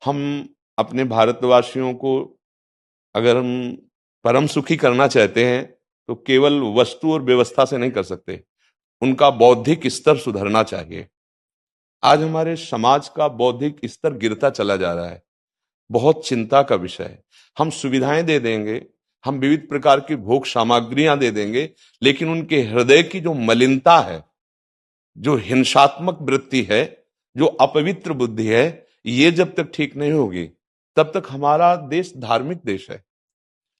हम अपने भारतवासियों को अगर हम परम सुखी करना चाहते हैं तो केवल वस्तु और व्यवस्था से नहीं कर सकते, उनका बौद्धिक स्तर सुधरना चाहिए। आज हमारे समाज का बौद्धिक स्तर गिरता चला जा रहा है, बहुत चिंता का विषय है। हम सुविधाएं दे देंगे, हम विविध प्रकार की भोग सामग्रियां दे देंगे, लेकिन उनके हृदय की जो मलिनता है, जो हिंसात्मक वृत्ति है, जो अपवित्र बुद्धि है, ये जब तक ठीक नहीं होगी तब तक हमारा देश धार्मिक देश है,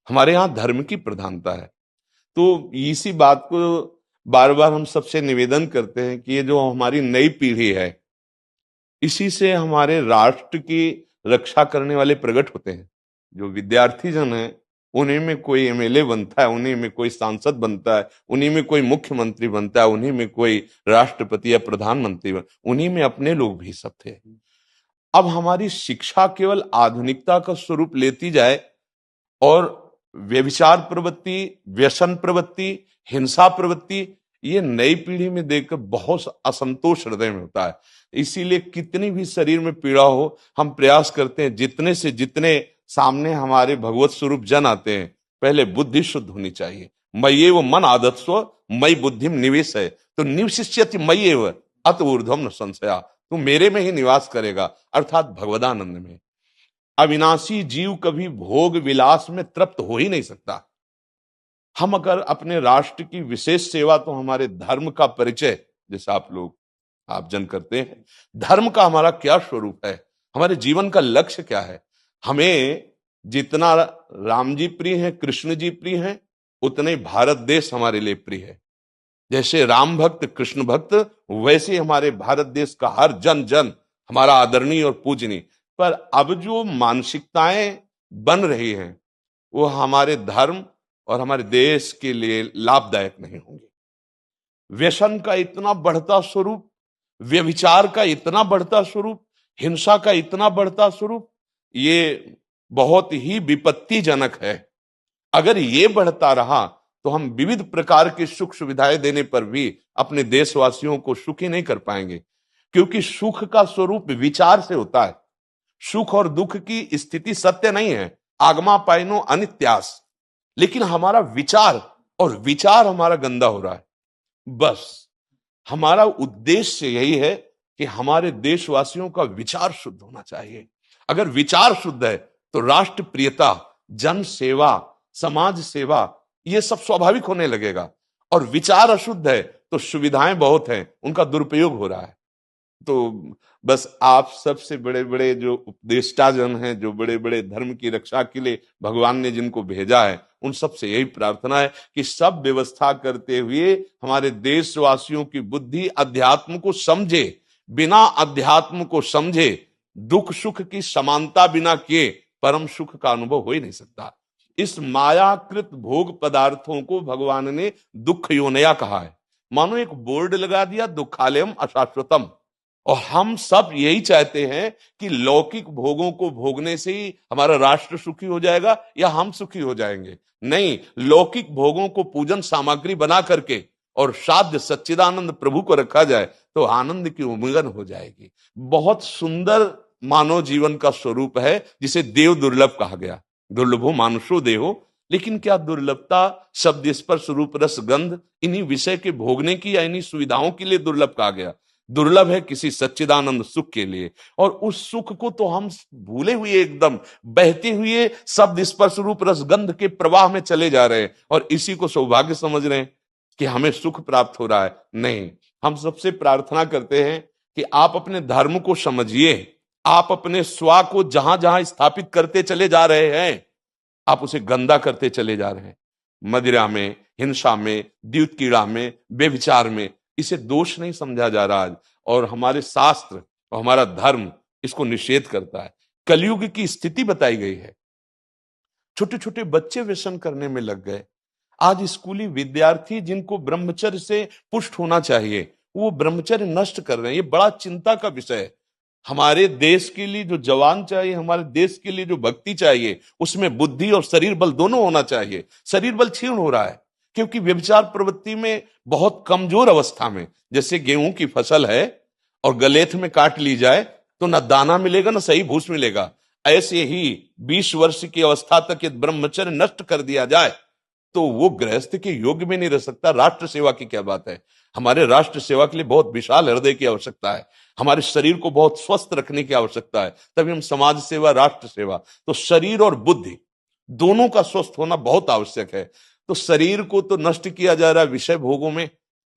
हमारे यहाँ धर्म की प्रधानता है। तो इसी बात को बार बार हम सबसे निवेदन करते हैं कि ये जो हमारी नई पीढ़ी है, इसी से हमारे राष्ट्र की रक्षा करने वाले प्रकट होते हैं। जो विद्यार्थी जन है, उन्हीं में कोई एमएलए बनता है, उन्हीं में कोई सांसद बनता है, उन्हीं में कोई मुख्यमंत्री बनता है, उन्हीं में कोई राष्ट्रपति या प्रधानमंत्री उन्हीं में अपने लोग भी सब थे। अब हमारी शिक्षा केवल आधुनिकता का स्वरूप लेती जाए और व्यभिचार प्रवृत्ति, व्यसन प्रवृत्ति, हिंसा प्रवृत्ति, ये नई पीढ़ी में देखकर बहुत असंतोष हृदय में होता है। इसीलिए कितनी भी शरीर में पीड़ा हो, हम प्रयास करते हैं जितने से जितने सामने हमारे भगवत स्वरूप जन आते हैं, पहले बुद्धि शुद्ध होनी चाहिए। मय्ये वो मन आदत्स्व मई बुद्धिम निवेश है, तो निवशिष्यति मय्ये व अत ऊर्ध्वम न संशया, तू मेरे में ही निवास करेगा, अर्थात भगवदानंद में। अविनाशी जीव कभी भोग विलास में तृप्त हो ही नहीं सकता। हम अगर अपने राष्ट्र की विशेष सेवा, तो हमारे धर्म का परिचय, जैसे आप जन करते हैं, धर्म का हमारा क्या स्वरूप है, हमारे जीवन का लक्ष्य क्या है। हमें जितना राम जी प्रिय हैं, कृष्ण जी प्रिय हैं, उतने भारत देश हमारे लिए प्रिय है। जैसे राम भक्त, कृष्ण भक्त, वैसे हमारे भारत देश का हर जन जन हमारा आदरणीय और पूजनीय। पर अब जो मानसिकताएं बन रही हैं, वो हमारे धर्म और हमारे देश के लिए लाभदायक नहीं होंगे। व्यसन का इतना बढ़ता स्वरूप, व्यभिचार का इतना बढ़ता स्वरूप, हिंसा का इतना बढ़ता स्वरूप, ये बहुत ही विपत्तिजनक है। अगर ये बढ़ता रहा तो हम विविध प्रकार की सुख सुविधाएं देने पर भी अपने देशवासियों को सुखी नहीं कर पाएंगे, क्योंकि सुख का स्वरूप विचार से होता है। सुख और दुख की स्थिति सत्य नहीं है, आगमा पाइनो अनित्यास, लेकिन हमारा विचार, और विचार हमारा गंदा हो रहा है। बस हमारा उद्देश्य यही है कि हमारे देशवासियों का विचार शुद्ध होना चाहिए। अगर विचार शुद्ध है तो राष्ट्र प्रियता, जन सेवा, समाज सेवा, ये सब स्वाभाविक होने लगेगा। और विचार अशुद्ध है तो सुविधाएं बहुत हैं, उनका दुरुपयोग हो रहा है। तो बस आप सबसे बड़े बड़े जो उपदेष्टा जन हैं, जो बड़े बड़े धर्म की रक्षा के लिए भगवान ने जिनको भेजा है, उन सबसे यही प्रार्थना है कि सब व्यवस्था करते हुए हमारे देशवासियों की बुद्धि अध्यात्म को समझे। बिना अध्यात्म को समझे दुख सुख की समानता बिना किए परम सुख का अनुभव हो ही नहीं सकता। इस मायाकृत भोग पदार्थों को भगवान ने दुख योनया कहा है। मानो एक बोर्ड लगा दिया, दुखालयम अशाश्वतम। और हम सब यही चाहते हैं कि लौकिक भोगों को भोगने से ही हमारा राष्ट्र सुखी हो जाएगा या हम सुखी हो जाएंगे। नहीं, लौकिक भोगों को पूजन सामग्री बना करके और साध्य सच्चिदानंद प्रभु को रखा जाए तो आनंद की उमंगन हो जाएगी। बहुत सुंदर मानव जीवन का स्वरूप है, जिसे देव दुर्लभ कहा गया। दुर्लभो मानुषो देहो, लेकिन क्या दुर्लभता शब्द स्पर्श रूप रस गंध इन्हीं विषय के भोगने की या इन्हीं सुविधाओं के लिए दुर्लभ कहा गया? दुर्लभ है किसी सच्चिदानंद सुख के लिए। और उस सुख को तो हम भूले हुए, एकदम बहते हुए शब्द स्पर्श रूप रस गंध के प्रवाह में चले जा रहे हैं और इसी को सौभाग्य समझ रहे हैं कि हमें सुख प्राप्त हो रहा है। नहीं, हम सबसे प्रार्थना करते हैं कि आप अपने धर्म को समझिए। आप अपने स्वा को जहां जहां स्थापित करते चले जा रहे हैं, आप उसे गंदा करते चले जा रहे हैं। मदिरा में, हिंसा में, द्यूत कीड़ा में, बेविचार में, इसे दोष नहीं समझा जा रहा आज। और हमारे शास्त्र और हमारा धर्म इसको निषेध करता है। कलयुग की स्थिति बताई गई है। छोटे छोटे बच्चे व्यसन करने में लग गए। आज स्कूली विद्यार्थी जिनको ब्रह्मचर्य से पुष्ट होना चाहिए, वो ब्रह्मचर्य नष्ट कर रहे हैं। ये बड़ा चिंता का विषय है। हमारे देश के लिए जो जवान चाहिए, हमारे देश के लिए जो भक्ति चाहिए, उसमें बुद्धि और शरीर बल दोनों होना चाहिए। शरीर बल क्षीण हो रहा है क्योंकि व्यभिचार प्रवृत्ति में बहुत कमजोर अवस्था में, जैसे गेहूं की फसल है और गलेथ में काट ली जाए तो ना दाना मिलेगा ना सही भूस मिलेगा। ऐसे ही 20 वर्ष की अवस्था तक यदि ब्रह्मचर्य नष्ट कर दिया जाए तो वो गृहस्थ के योग्य में नहीं रह सकता। राष्ट्र सेवा की क्या बात है। हमारे राष्ट्र सेवा के लिए बहुत विशाल हृदय की आवश्यकता है, हमारे शरीर को बहुत स्वस्थ रखने की आवश्यकता है, तभी हम समाज सेवा, राष्ट्र सेवा। तो शरीर और बुद्धि दोनों का स्वस्थ होना बहुत आवश्यक है। तो शरीर को तो नष्ट किया जा रहा है विषय भोगों में।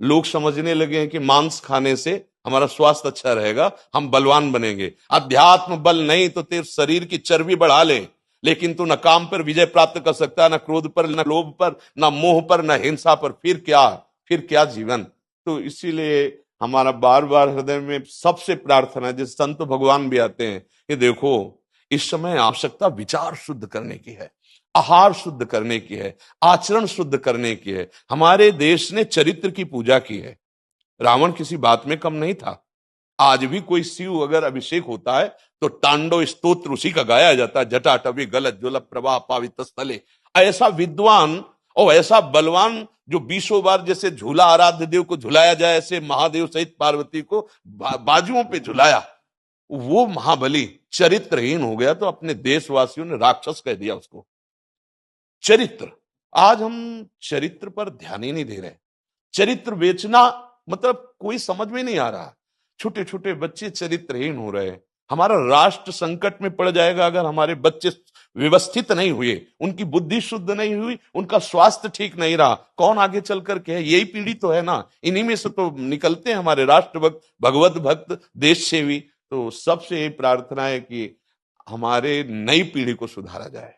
लोग समझने लगे हैं कि मांस खाने से हमारा स्वास्थ्य अच्छा रहेगा, हम बलवान बनेंगे। अध्यात्म बल नहीं तो तेरे शरीर की चर्बी बढ़ा ले, लेकिन तू न काम पर विजय प्राप्त कर सकता, न क्रोध पर, न लोभ पर, न मोह पर, न हिंसा पर। फिर क्या जीवन। तो इसीलिए हमारा बार बार हृदय में सबसे प्रार्थना है, जिस संत भगवान भी आते हैं, कि देखो इस समय आवश्यकता विचार शुद्ध करने की है, आहार शुद्ध करने की है, आचरण शुद्ध करने की है। हमारे देश ने चरित्र की पूजा की है। रावण किसी बात में कम नहीं था। आज भी कोई शिव अगर अभिषेक होता है तो तांडव स्तोत्र उसी का गाया जाता है, जटाटवी गलत ज्वल प्रवाह पावित स्थले। ऐसा विद्वान और ऐसा बलवान जो 20 बार जैसे झूला आराध्य देव को झुलाया जाए, ऐसे महादेव सहित पार्वती को बाजुओं पे झुलाया, वो महाबली चरित्रहीन हो गया तो अपने देशवासियों ने राक्षस कह दिया उसको। चरित्र, आज हम चरित्र पर ध्यान ही नहीं दे रहे। चरित्र बेचना मतलब कोई समझ में नहीं आ रहा। छोटे छोटे बच्चे चरित्रहीन हो रहे हैं। हमारा राष्ट्र संकट में पड़ जाएगा अगर हमारे बच्चे व्यवस्थित नहीं हुए, उनकी बुद्धि शुद्ध नहीं हुई, उनका स्वास्थ्य ठीक नहीं रहा। कौन आगे चल करके है? यही पीढ़ी तो है ना, इन्हीं में से तो निकलते हैं हमारे राष्ट्र भक्त, भगवत भक्त, देश सेवी। तो सबसे यही प्रार्थना है कि हमारे नई पीढ़ी को सुधारा जाए।